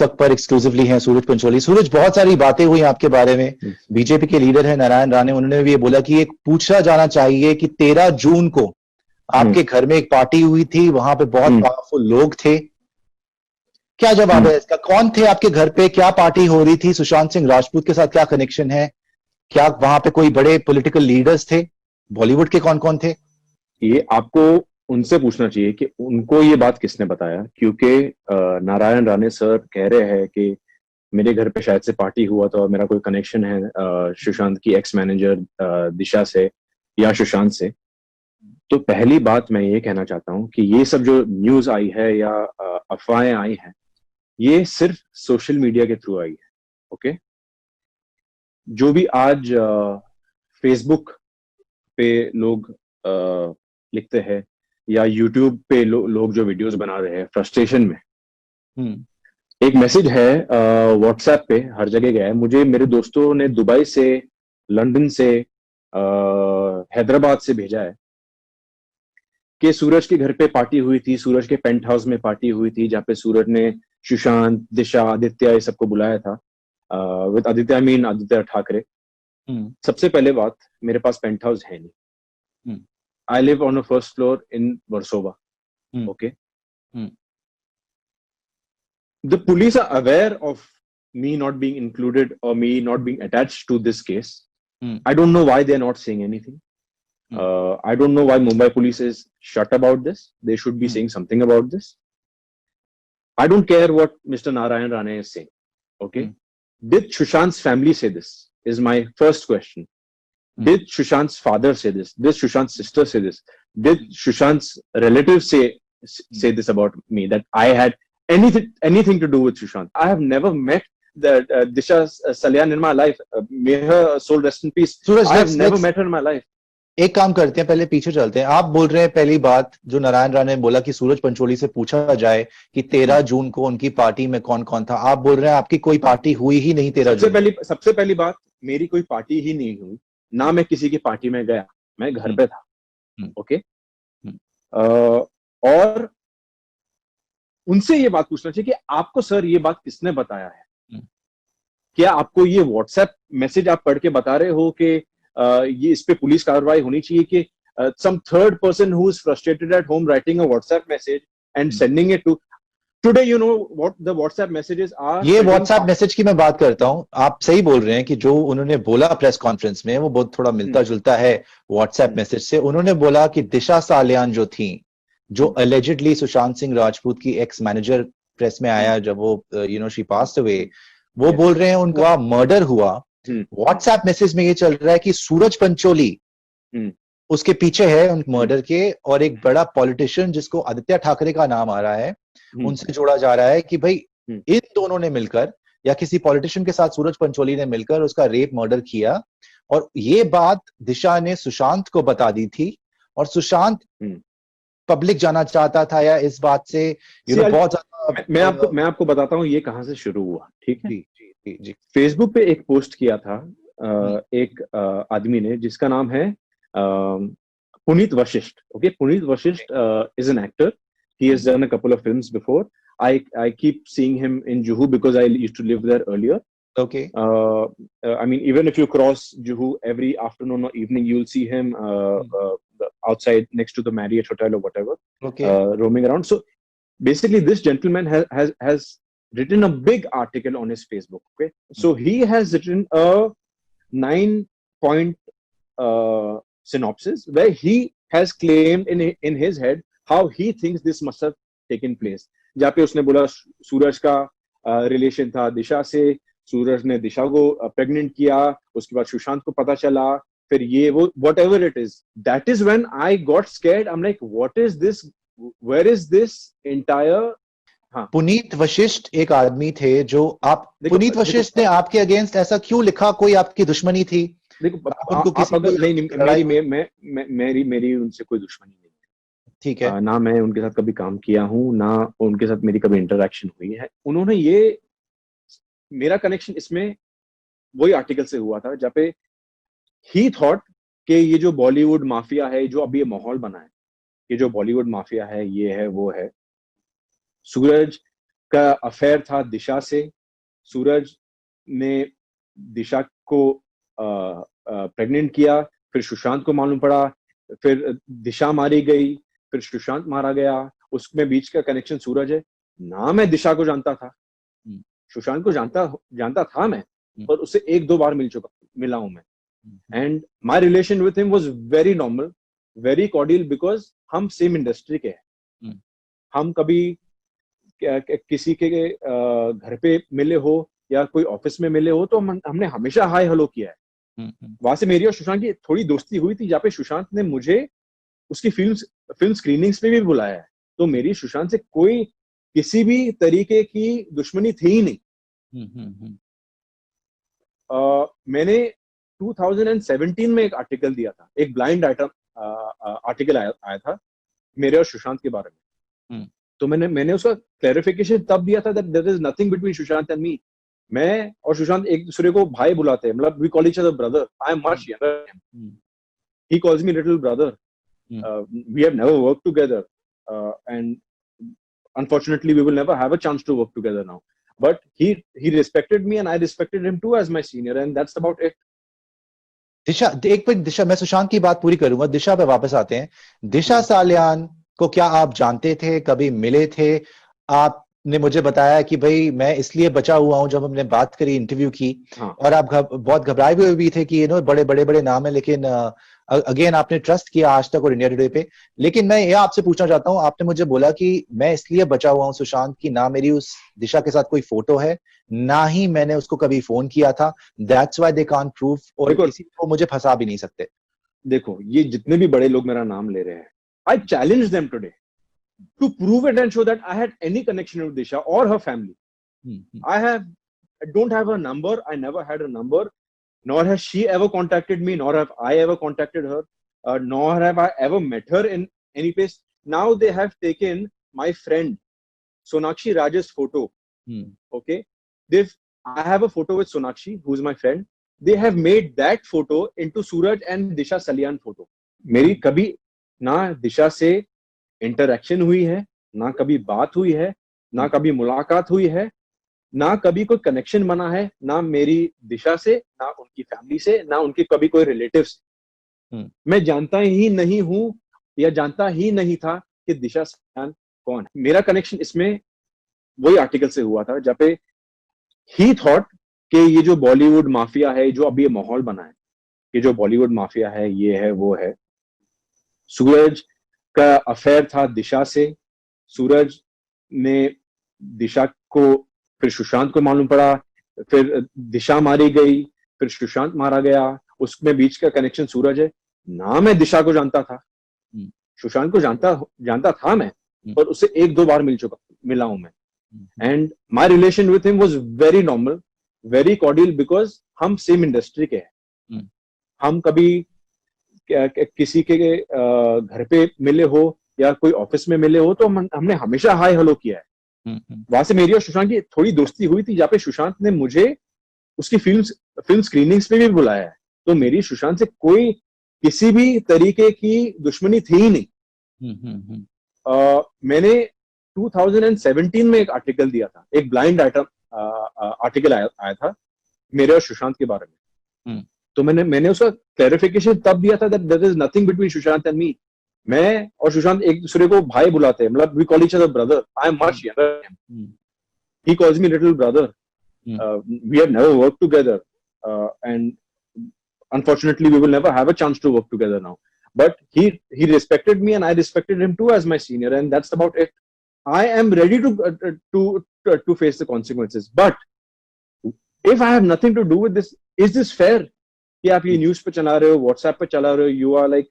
वक्त पर एक्सक्लूसिवली हैं सूरज पंचोली। सूरज, बहुत सारी बातें हुई आपके बारे में। बीजेपी के लीडर हैं नारायण राणे, उन्होंने भी ये बोला कि एक पूछा जाना चाहिए कि 13 जून को आपके घर में एक पार्टी हुई थी, वहां पे बहुत पावरफुल लोग थे। क्या जवाब है इसका? कौन थे आपके घर पे? क्या पार्टी हो रही थी? सुशांत सिंह राजपूत के साथ क्या कनेक्शन है? क्या वहां पे कोई बड़े पॉलिटिकल लीडर्स थे? बॉलीवुड के कौन कौन थे? ये आपको उनसे पूछना चाहिए कि उनको ये बात किसने बताया, क्योंकि नारायण राणे सर कह रहे हैं कि मेरे घर पे शायद से पार्टी हुआ था और मेरा कोई कनेक्शन है सुशांत की एक्स मैनेजर दिशा से या सुशांत से। तो पहली बात मैं ये कहना चाहता हूं कि ये सब जो न्यूज आई है या अफवाहें आई हैं, ये सिर्फ सोशल मीडिया के थ्रू आई है। ओके, जो भी आज फेसबुक पे लोग लिखते हैं या यूट्यूब पे लोग जो वीडियोस बना रहे हैं फ्रस्ट्रेशन में, एक मैसेज है व्हाट्सएप पे हर जगह गया है। मुझे मेरे दोस्तों ने दुबई से, लंदन से, हैदराबाद से भेजा है कि सूरज के घर पे पार्टी हुई थी, सूरज के पेंट हाउस में पार्टी हुई थी, जहाँ पे सूरज ने सुशांत, दिशा, आदित्य ये सबको बुलाया था। With Aditya I mean Aditya Thackeray. सबसे पहले बात, मेरे पास पेंट हाउस है नहीं। I live on a first floor in Versova. Okay, the police are aware of me not being included or me not being attached to this case. I don't know why they're not saying anything. I don't know why Mumbai police is shut about this. They should be saying something about this. I don't care what Mr. Narayan Rane is saying. Okay. Did Sushant's family say this? Is my first question. Did Sushant's father say this? Did Sushant's sister say this? Did Sushant's relatives say this about me, that I had anything to do with Sushant? I have never met the Disha Salyan in my life. May her soul rest in peace. Suraj, I have never met her in my life. एक काम करते हैं, पहले पीछे चलते हैं। आप बोल रहे हैं पहली बात जो नारायण राणे ने बोला कि सूरज पंचोली से पूछा जाए कि 13 जून को उनकी पार्टी में कौन कौन था। आप बोल रहे हैं आपकी कोई पार्टी हुई ही नहीं 13 जून। सबसे पहली बात, मेरी कोई पार्टी ही नहीं हुई, ना मैं किसी की पार्टी में गया, मैं घर पे था। ओके, और उनसे ये बात पूछना चाहिए कि आपको सर ये बात किसने बताया है? क्या आपको ये व्हाट्सएप मैसेज आप पढ़ के बता रहे हो कि ये इस पे पुलिस कार्रवाई होनी चाहिए कि some third person who is frustrated at home writing a WhatsApp message and sending it to today, you know what the WhatsApp messages are? ये WhatsApp मैसेज की मैं बात करता हूं। आप सही बोल रहे हैं कि जो उन्होंने बोला प्रेस कॉन्फ्रेंस में वो बहुत थोड़ा मिलता जुलता है WhatsApp मैसेज से। उन्होंने बोला कि दिशा सालियान जो थी, जो अलेजिडली सुशांत सिंह राजपूत की एक्स मैनेजर, प्रेस में आया जब वो शी पास्ड अवे, वो बोल रहे हैं उनका मर्डर हुआ। व्हाट्सएप मैसेज में ये चल रहा है कि सूरज पंचोली उसके पीछे है उन मर्डर के, और एक बड़ा पॉलिटिशियन जिसको आदित्य ठाकरे का नाम आ रहा है उनसे जोड़ा जा रहा है कि भाई इन दोनों ने मिलकर या किसी पॉलिटिशियन के साथ सूरज पंचोली ने मिलकर उसका रेप मर्डर किया। और ये बात दिशा ने सुशांत को बता दी थी, और सुशांत पब्लिक जाना चाहता था या इस बात से बहुत ज्यादा। मैं आपको बताता हूँ ये कहां से शुरू हुआ। ठीक है जी। फेसबुक पे एक पोस्ट किया था एक आदमी ने जिसका नाम है Puneet Vashishtha. Okay, Puneet Vashishtha is an actor. He has done a couple of films before. I keep seeing him in Juhu because I used to live there earlier. Okay. I mean, even if you cross Juhu every afternoon or evening, you'll see him outside next to the Marriott Hotel or whatever, roaming around. So basically, this gentleman has written a big article on his Facebook. Okay, so he has written a 9-point synopsis where he has claimed in his head how he thinks this must have taken place. जहाँ पे उसने बोला सूरज का relation था दिशा से, सूरज ने दिशा को pregnant किया, उसके बाद सुशांत को पता चला, फिर ये वो whatever it is. That is when I got scared. I'm like, what is this? Where is this entire? हाँ, पुनीत वशिष्ठ एक आदमी थे जो पुनीत वशिष्ठ ने आपके अगेंस्ट ऐसा क्यों लिखा? कोई आपकी दुश्मनी थी? देखो आप अगर मेरी उनसे कोई दुश्मनी नहीं, ठीक है ना मैं उनके साथ कभी काम किया हूं, ना उनके साथ मेरी कभी इंटरेक्शन हुई है। उन्होंने ये मेरा कनेक्शन इसमें वही आर्टिकल से हुआ था जहाँ पे ही थॉट कि ये जो बॉलीवुड माफिया है, जो अभी ये माहौल बना है, ये जो बॉलीवुड माफिया है, ये है वो है। सूरज का अफेयर था दिशा से। सूरज ने दिशा को प्रेग्नेंट किया, फिर सुशांत को मालूम पड़ा, फिर दिशा मारी गई, फिर सुशांत मारा गया, उसमें बीच का कनेक्शन सूरज है। ना मैं दिशा को जानता था, सुशांत को जानता जानता था मैं, पर उससे 1-2 बार मिला हूं मैं। And my relation with him was very normal, very cordial, because हम सेम इंडस्ट्री के हैं। हम कभी किसी के घर पे मिले हो या कोई ऑफिस में मिले हो तो हमने हमेशा हाय हेलो किया है। वहां से मेरी और सुशांत की थोड़ी दोस्ती हुई थी, जहाँ पे सुशांत ने मुझे उसकी फिल्म स्क्रीनिंग्स पे भी बुलाया है। तो मेरी सुशांत से कोई किसी भी तरीके की दुश्मनी थी ही नहीं। मैंने 2017 में एक आर्टिकल दिया था, एक ब्लाइंड आर्टिकल आया था मेरे और सुशांत के बारे में। तो मैंने उसका क्लैरिफिकेशन तब दिया था that there is nothing between Sushant and me. मैं और सुशांत एक दूसरे को भाई बुलाते हैं, मतलब we call each other brother. I am much younger, he calls me little brother. We have never worked together, and unfortunately we will never have a chance to work together now, but he respected me and I respected him too as my senior, and that's about it. दिशा, एक minute दिशा, मैं सुशांत की बात पूरी करूंगा, दिशा पे वापस आते हैं। दिशा सालियान को क्या आप जानते थे, कभी मिले थे? आपने मुझे बताया कि भाई मैं इसलिए बचा हुआ हूं, जब हमने बात करी, इंटरव्यू की, और आप बहुत घबराए हुए भी थे कि बड़े बड़े बड़े नाम है, लेकिन अगेन आपने ट्रस्ट किया आज तक और इंडिया टुडे पे। लेकिन मैं ये आपसे पूछना चाहता हूं, आपने मुझे बोला कि मैं इसलिए बचा हुआ हूं सुशांत की, ना मेरी उस दिशा के साथ कोई फोटो है, ना ही मैंने उसको कभी फोन किया था, that's why they can't prove, और किसी को मुझे फंसा भी नहीं सकते। देखो, ये जितने भी बड़े लोग मेरा नाम ले रहे हैं, I challenge them today to prove it and show that I had any connection with Disha or her family. I don't have her number. I never had her number, nor has she ever contacted me, nor have I ever contacted her, nor have I ever met her in any place. Now they have taken my friend Sonakshi Raj's photo. Okay, I have a photo with Sonakshi, who's my friend. They have made that photo into Suraj and Disha Salian photo. मेरी कभी ना दिशा से interaction हुई है, ना कभी बात हुई है, ना कभी मुलाकात हुई है, ना कभी कोई कनेक्शन बना है, ना मेरी दिशा से, ना उनकी फैमिली से, ना उनके कभी कोई रिलेटिव से। मैं जानता ही नहीं हूं या जानता ही नहीं था कि दिशा सालियान कौन है। मेरा कनेक्शन इसमें वही आर्टिकल से हुआ था, जहाँ पे ही थॉट कि ये जो बॉलीवुड माफिया है, जो अभी ये माहौल बना है, ये जो बॉलीवुड माफिया है, ये है वो है। सूरज का अफेयर था दिशा से। सूरज ने दिशा को, फिर सुशांत को मालूम पड़ा, फिर दिशा मारी गई, फिर सुशांत मारा गया, उसमें बीच का कनेक्शन सूरज है। ना मैं दिशा को जानता था, सुशांत को जानता था मैं, पर उससे 1-2 बार मिला हूं मैं। And my relation with him was very normal, very cordial, because हम सेम इंडस्ट्री के हैं। हम कभी किसी के घर पे मिले हो या कोई ऑफिस में मिले हो तो हमने हमेशा हाय हेलो किया है। वहां से मेरी और सुशांत की थोड़ी दोस्ती हुई थी, जहाँ पे सुशांत ने मुझे उसकी फिल्म स्क्रीनिंग्स पे भी बुलाया है। तो मेरी सुशांत से कोई किसी भी तरीके की दुश्मनी थी ही नहीं। मैंने 2017 में एक आर्टिकल दिया था, एक ब्लाइंड आर्टिकल आया था मेरे और सुशांत के बारे में। तो मैंने उसका क्लैरिफिकेशन तब दिया था that there is nothing between Sushant and me. मैं और सुशांत एक दूसरे को भाई बुलाते हैं, मतलब we call each other brother. I am much younger, he calls me little brother. We have never worked together, and unfortunately we will never have a chance to work together now, but he respected me and I respected him too as my senior, and that's about it. I am ready to face the consequences, but if I have nothing to do with this, is this fair कि आप ये news पे चला रहे हो, WhatsApp पे चला रहे हो, you are like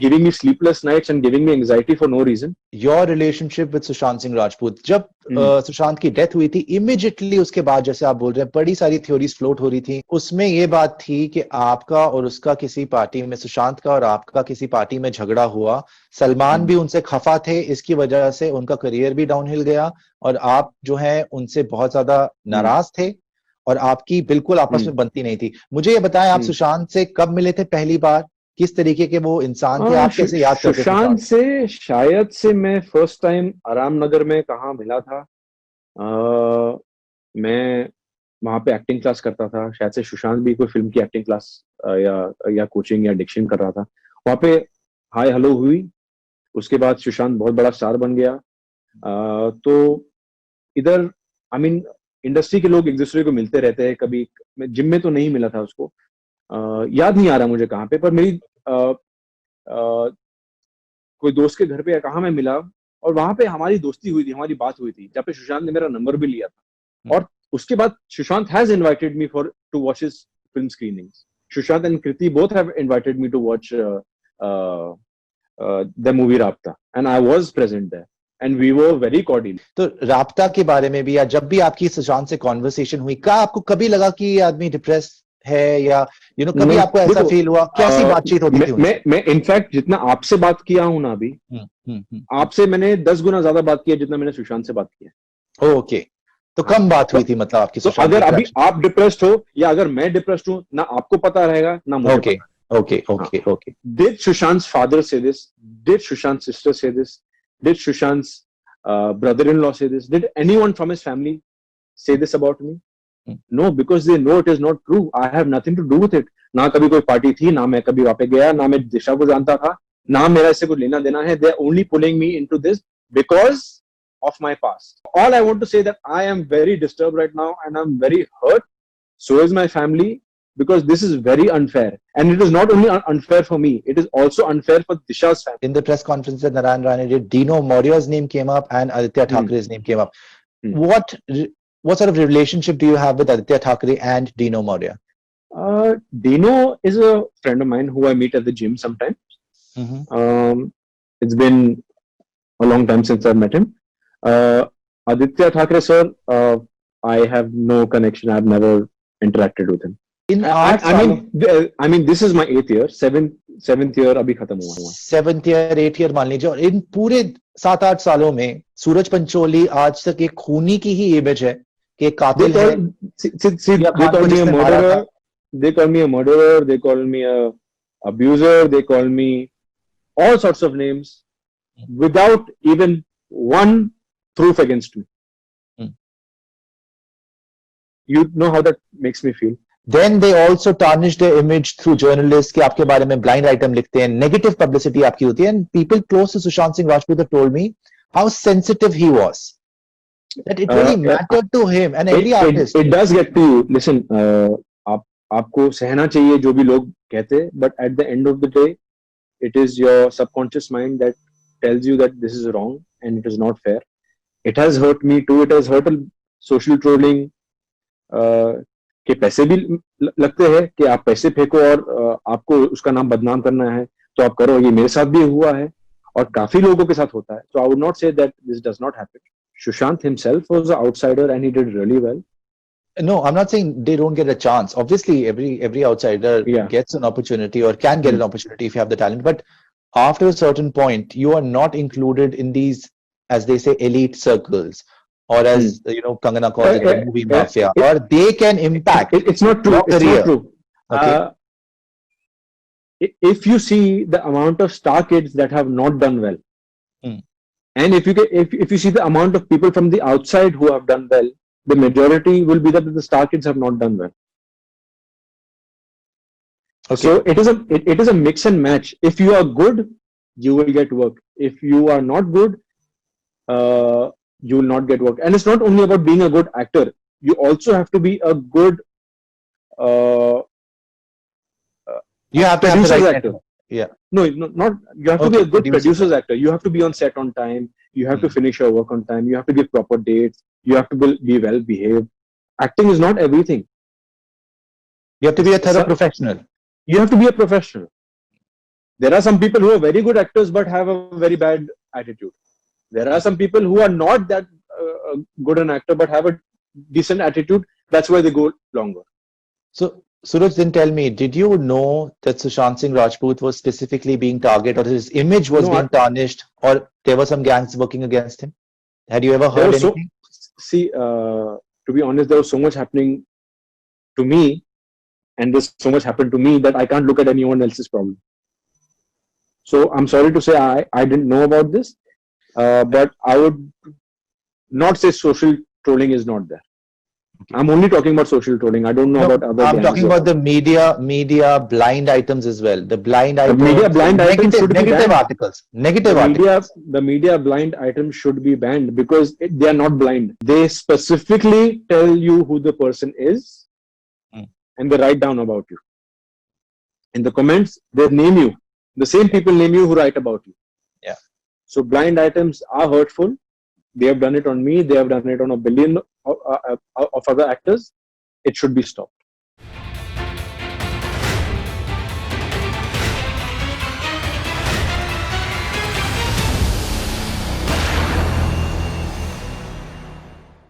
giving me sleepless nights and giving me anxiety for no reason. Your relationship with Sushant Singh Rajput, जब सुशांत की डेथ हुई थी, इमीडिएटली उसके बाद, जैसे आप बोल रहे हैं, बड़ी सारी थ्योरीज फ्लोट हो रही थी। उसमें ये बात थी कि आपका और उसका किसी पार्टी में, सुशांत का और आपका किसी पार्टी में झगड़ा हुआ, सलमान भी उनसे खफा थे, इसकी वजह से उनका करियर भी डाउनहिल गया, और आप जो है उनसे बहुत ज्यादा नाराज थे, और आपकी बिल्कुल आपस में बनती नहीं थी। मुझे ये बताएं, आप सुशांत से कब मिले थे पहली बार, किस तरीके के वो इंसान थे, आप कैसे याद करते थे? सुशांत से शायद से मैं फर्स्ट टाइम आराम नगर में कहाँ मिला था, मैं वहां पे एक्टिंग क्लास करता था, शायद से सुशांत भी कोई फिल्म की एक्टिंग क्लास या कोचिंग या डिक्शन कर रहा था। वहां पे हाय हेलो हुई, उसके बाद सुशांत बहुत बड़ा स्टार बन गया। तो इधर आई मीन इंडस्ट्री के लोग एक दूसरे को मिलते रहते हैं। कभी मैं जिम में तो नहीं मिला था उसको, याद नहीं आ रहा मुझे कहाँ पे, पर मेरी कोई दोस्त के घर पे या कहाँ मैं मिला, और वहां पे हमारी दोस्ती हुई थी, हमारी बात हुई थी, जहाँ पे सुशांत ने मेरा नंबर भी लिया था। और उसके बाद Sushant has invited me for to watch his film screenings. Sushant and Kriti both have invited me to watch the movie Raabta, and I was present there and we were very cordial. तो राब्ता के बारे में भी, या जब भी आपकी सुशांत से कॉन्वर्सेशन हुई, क्या आपको कभी लगा कि ये आदमी डिप्रेस है, या कभी आपको ऐसा फील हुआ? कैसी बातचीत होती थी उनसे? मैं इनफैक्ट जितना आपसे बात किया हूं ना अभी, आपसे मैंने 10 गुना ज्यादा बात किया जितना मैंने सुशांत से बात किया। ओके, तो कम बात हुई थी मतलब आपकी तो सुशांत अगर की अभी interaction? आप डिप्रेस्ड हो या अगर मैं डिप्रेस्ड हूं, ना आपको पता रहेगा ना मुझे ओके पता। Okay okay okay. Did Sushant's father say this? Did Sushant's sister say this? Did Sushant's brother-in-law say this? Did anyone from his family say this about me? No, because they know it is not true. I have nothing to do with it. ना कभी कोई party थी, ना मैं कभी वहां पे गया, ना मैं दिशा को जानता था, ना मेरा इससे कुछ लेना देना है। They are only pulling me into this because of my past. All I want to say that I am very disturbed right now and I'm very hurt. So is my family, because this is very unfair. And it is not only unfair for me, it is also unfair for Disha's family. In the press conference that Narayan Rane did, Dino Maurya's name came up and Aditya Thakere's name came up. What sort of relationship do you have with Aditya Thakere and Dino Maurya? Dino is a friend of mine who I meet at the gym sometimes. It's been a long time since I've met him. Aditya Thakere sir, I have no connection. I've never interacted with him. I mean, this is my 8th year, 7th year अभी खत्म हुआ। 7th year, 8th year मान लीजिए, और इन पूरे 7-8 सालों में सूरज पंचोली आज तक एक खूनी की ही इमेज है कि कातिल है। They call me a murderer. They call me a murderer. They call me a abuser. They call me all sorts of names without even one proof against me. You know how that makes me feel. Then they also tarnish their image through journalists कि आपके बारे में blind item लिखते हैं, negative publicity आपकी होती है, and people close to Sushant Singh Rajput have told me how sensitive he was, that it really mattered to him and every artist. It does get to you. Listen, आपको सहना चाहिए जो भी लोग कहते हैं, but at the end of the day, it is your subconscious mind that tells you that this is wrong and it is not fair. It has hurt me too. It has hurt social trolling. कि पैसे भी लगते हैं कि आप पैसे फेंको और आपको उसका नाम बदनाम करना है तो आप करो। ये मेरे साथ भी हुआ है और काफी लोगों के साथ होता है। So I would not say that this does not happen. Sushant himself was an outsider and he did really well. No, I'm not saying they don't get a chance. Obviously, every outsider gets an opportunity or can get an opportunity if you have the talent. But after a certain point, you are not included in these, as they say, elite circles. Or as Kangana calls it, the movie mafia, or they can impact. It's not true. It's not true. Okay. If you see the amount of star kids that have not done well, and if you see the amount of people from the outside who have done well, the majority will be that the star kids have not done well. Okay. So it is a mix and match. If you are good, you will get work. If you are not good, you will not get work. And it's not only about being a good actor. You also have to be a good you have to have the right actor. Yeah. No, not you have to be a good producer's actor. You have to be on set on time. You have to finish your work on time. You have to give proper dates. You have to be well behaved. Acting is not everything. You have to be a thorough professional. You have to be a professional. There are some people who are very good actors but have a very bad attitude. There are some people who are not that good an actor but have a decent attitude. That's why they go longer. So, Suraj, then tell me, did you know that Sushant Singh Rajput was specifically being targeted, or his image was being tarnished, or there were some gangs working against him? Had you ever heard anything? To be honest, there was so much happening to me, and there's so much happened to me that I can't look at anyone else's problem. So I'm sorry to say I didn't know about this. But I would not say social trolling is not there. I'm only talking about social trolling. I don't know No, about other. I'm gangs talking or- about the media blind items as well. The blind The items, media blind items negative, should be negative banned. articles, negative articles. The media blind items should be banned because they are not blind. They specifically tell you who the person is, and they write down about you. In the comments, they name you. The same people name you who write about you. Yeah. So blind items are hurtful. They have done it on me. They have done it on a billion of other actors. It should be stopped.